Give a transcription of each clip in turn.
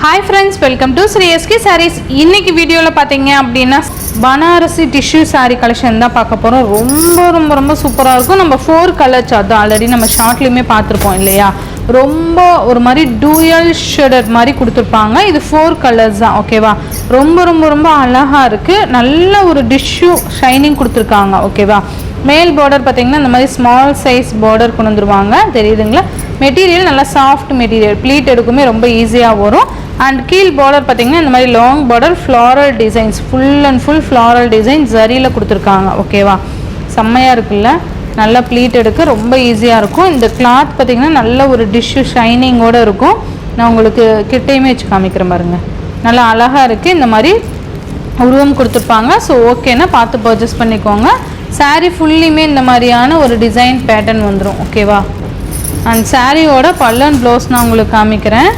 Hi friends, welcome to Sri SK Sarees. இன்னைக்கு வீடியோல பாத்தீங்க அப்படினா பனாரசி டிஷ்யூ saree collection தான் பார்க்க போறோம். ரொம்ப சூப்பரா இருக்கும். நம்ம 4 கலர்ஸ் அது ஆல்ரெடி நம்ம ஷார்ட்லயே பார்த்திருப்போம் இல்லையா? ரொம்ப ஒரு மாதிரி டூயல் ஷேடட் மாதிரி கொடுத்திருப்பாங்க. இது 4 கலர்ஸ் தான், ஓகேவா? ரொம்ப அழகா இருக்கு. நல்ல ஒரு டிஷ்யூ ஷைனிங் கொடுத்திருக்காங்க, ஓகேவா? மேல் பார்டர் பாத்தீங்கன்னா இந்த மாதிரி ஸ்மால் சைஸ் பார்டர் கொண்டு வந்துருவாங்க, தெரியுதுங்களா? மெட்டீரியல் நல்லா சாஃப்ட் மெட்டீரியல், ப்ளீட் எடுக்குமே ரொம்ப ஈஸியா வரும். அண்ட் கீழ் பார்டர் பார்த்தீங்கன்னா இந்த மாதிரி long border floral designs, full and full floral design ஜரியில் கொடுத்துருக்காங்க, ஓகேவா? செம்மையாக இருக்குல்ல, நல்லா ப்ளீட் எடுக்க ரொம்ப ஈஸியாக இருக்கும். இந்த கிளாத் பார்த்தீங்கன்னா நல்ல ஒரு டிஷ்யூ ஷைனிங்கோடு இருக்கும். நான் உங்களுக்கு கிட்டையுமே வச்சு காமிக்கிறேன் பாருங்க, நல்லா அழகாக இருக்குது. இந்த மாதிரி உருவம் கொடுத்துருப்பாங்க. ஸோ ஓகேன்னா பார்த்து பர்ச்சேஸ் பண்ணிக்கோங்க. சாரீ ஃபுல்லியுமே இந்த மாதிரியான ஒரு டிசைன் பேட்டர்ன் வந்துடும், ஓகேவா? அண்ட் சாரியோட பல்லு அண்ட் ப்ளவுஸ் நான் உங்களுக்கு காமிக்கிறேன்.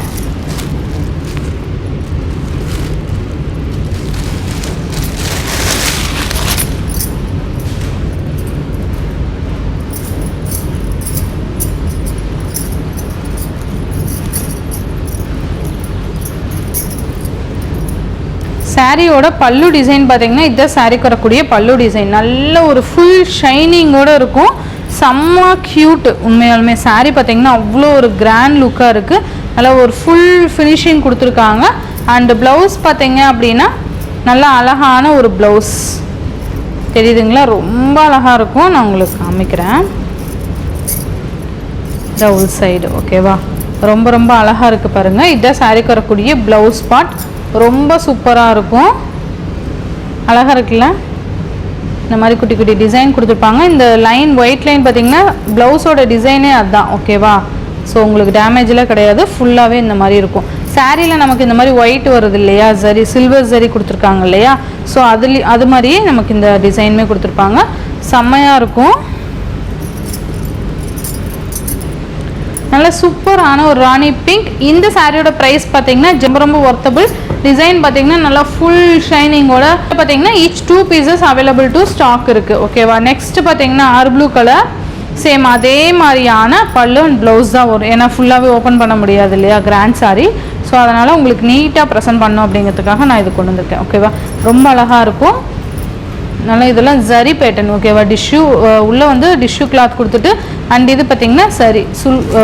சாரியோட பல்லு டிசைன் பார்த்தீங்கன்னா இதுதான் சாரிக்கு வரக்கூடிய பல்லு டிசைன். நல்ல ஒரு ஃபுல் ஷைனிங்கோடு இருக்கும், செம்ம க்யூட். உண்மையாலுமே சாரீ பார்த்தீங்கன்னா அவ்வளோ ஒரு கிராண்ட் லுக்காக இருக்குது. நல்லா ஒரு ஃபுல் ஃபினிஷிங் கொடுத்துருக்காங்க. அண்டு ப்ளவுஸ் பார்த்தீங்க அப்படின்னா நல்லா அழகான ஒரு ப்ளவுஸ், தெரியுதுங்களா? ரொம்ப அழகாக இருக்கும். நான் உங்களுக்கு காமிக்கிறேன். டபுள் சைடு, ஓகேவா? ரொம்ப அழகாக இருக்குது பாருங்கள். இதுதான் சாரிக்கு வரக்கூடிய ப்ளவுஸ் பார்ட். ரொம்ப சூப்பராக இருக்கும், அழகாக இருக்குல்ல? இந்த மாதிரி குட்டி டிசைன் கொடுத்துருப்பாங்க. இந்த லைன் ஒயிட் லைன் பார்த்தீங்கன்னா ப்ளவுஸோட டிசைனே அதுதான், ஓகேவா? ஸோ உங்களுக்கு டேமேஜெலாம் கிடையாது, ஃபுல்லாகவே இந்த மாதிரி இருக்கும். சாரியில் நமக்கு இந்த மாதிரி ஒயிட் வருது இல்லையா, சரி சில்வர் சரி கொடுத்துருக்காங்க இல்லையா? ஸோ அது மாதிரியே நமக்கு இந்த டிசைனுமே கொடுத்துருப்பாங்க. செம்மையாக இருக்கும். நல்ல சூப்பரான ஒரு ராணி பிங்க். இந்த சாரியோட ப்ரைஸ் பார்த்தீங்கன்னா ரொம்ப ஒர்த்தபிள். டிசைன் பார்த்தீங்கன்னா நல்லா ஃபுல் ஷைனிங்கோட பார்த்தீங்கன்னா each 2 pieces available to stock இருக்குது, ஓகேவா? நெக்ஸ்ட் பார்த்தீங்கன்னா ஆர் ப்ளூ கலர், சேம் அதே மாதிரியான பல்லு அண்ட் ப்ளவுஸ் தான் வரும். ஏன்னா ஃபுல்லாகவே ஓப்பன் பண்ண முடியாது இல்லையா, கிராண்ட் சாரி. ஸோ அதனால் உங்களுக்கு நீட்டாக ப்ரெசென்ட் பண்ணணும் அப்படிங்கிறதுக்காக நான் இது கொண்டு வந்திருக்கேன், ஓகேவா? ரொம்ப அழகாக இருக்கும். நல்லா இதெல்லாம் ஜரி பேட்டர்ன், ஓகேவா? டிஷ்யூ உள்ளே வந்து டிஷ்யூ கிளாத் கொடுத்துட்டு, அண்ட் இது பார்த்தீங்கன்னா சரி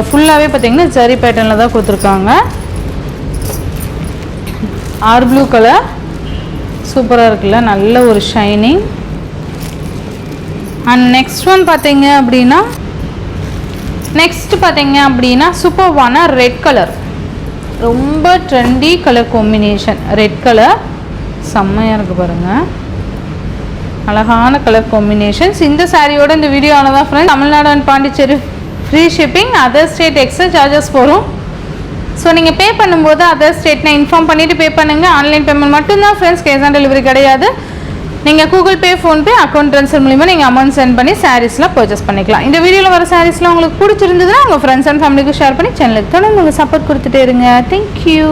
ஃபுல்லாகவே பார்த்தீங்கன்னா ஜரி பேட்டர்னில் தான் கொடுத்துருக்காங்க. ஆர் ப்ளூ கலர் சூப்பராக இருக்குல்ல, நல்ல ஒரு ஷைனிங். அண்ட் நெக்ஸ்ட் ஒன் பார்த்தீங்க அப்படின்னா சூப்பர்வான ரெட் கலர். ரொம்ப trendy colour combination, red colour செம்மையாக இருக்குது பாருங்கள். அழகான கலர் காம்பினேஷன்ஸ். இந்த சாரியோட இந்த வீடியோ ஆனதான் friends. Tamil Nadu and Pondicherry free shipping, other state extra charges வரும். ஸோ நீங்கள் பே பண்ணும்போது அதர் ஸ்டேட்னா இன்ஃபார்ம் பண்ணிவிட்டு பே பண்ணுங்கள். ஆன்லைன் பேமெண்ட் மட்டும்தான் ஃப்ரெண்ட்ஸ், கேஷ் ஆன் டெலிவரி கிடையாது. நீங்கள் Google Pay, PhonePe, account transfer மூலிமா நீங்கள் அமௌண்ட் சென்ட் பண்ணி சாரீஸ்லாம் பர்ச்சேஸ் பண்ணிக்கலாம். இந்த வீடியோவில் வர சாரீஸ்லாம் உங்களுக்கு பிடிச்சிருந்ததுன்னா உங்கள் ஃப்ரெண்ட்ஸ் அண்ட் ஃபேமிலிக்கு ஷேர் பண்ணி சேனலுக்கு தொடர்ந்து உங்கள் சப்போர்ட் கொடுத்துட்டே இருங்க. தேங்க்யூ.